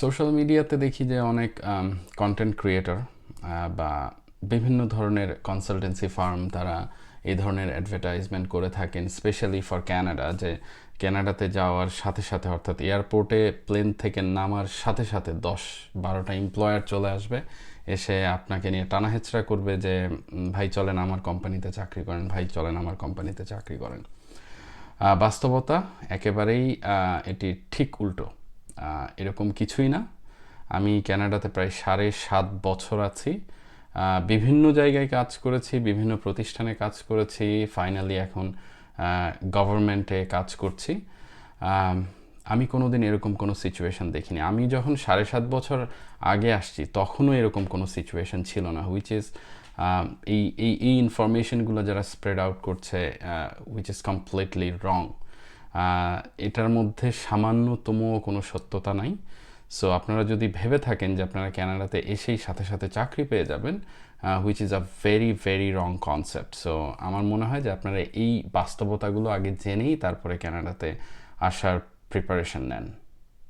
Social মিডিয়াতে দেখি যে অনেক কন্টেন্ট ক্রিয়েটর বা বিভিন্ন ধরনের কনসালটেন্সি ফার্ম তারা এই ধরনের অ্যাডভার্টাইজমেন্ট করে থাকেন, স্পেশালি ফর ক্যানাডা, যে ক্যানাডাতে যাওয়ার সাথে সাথে অর্থাৎ এয়ারপোর্টে প্লেন থেকে নামার সাথে সাথে 10-12টা এমপ্লয়ার চলে আসবে, এসে আপনাকে নিয়ে টানাহেচড়া করবে যে ভাই চলেন আমার কোম্পানিতে চাকরি করেন, ভাই চলেন আমার কোম্পানিতে চাকরি করেন। বাস্তবতা একেবারেই এটি ঠিক উল্টো। এরকম কিছুই না। আমি ক্যানাডাতে প্রায় 7.5 বছর আছি, বিভিন্ন জায়গায় কাজ করেছি, বিভিন্ন প্রতিষ্ঠানে কাজ করেছি, ফাইনালি এখন গভর্নমেন্টে কাজ করছি। আমি কোনোদিন এরকম কোনো সিচুয়েশন দেখিনি। আমি যখন 7.5 বছর আগে আসছি তখনও এরকম কোনো সিচুয়েশন ছিল না, হুইচ ইজ এই এই এই ইনফরমেশনগুলো যারা স্প্রেড আউট করছে, হুইচ ইজ কমপ্লিটলি রং। এটার মধ্যে সামান্যতম কোনো সত্যতা নাই। সো আপনারা যদি ভেবে থাকেন যে আপনারা ক্যানাডাতে এসেই সাথে সাথে চাকরি পেয়ে যাবেন, which is a very very wrong concept. So আমার মনে হয় যে আপনারা এই বাস্তবতাগুলো আগে জেনেই তারপরে ক্যানাডাতে আসার প্রিপারেশন নেন।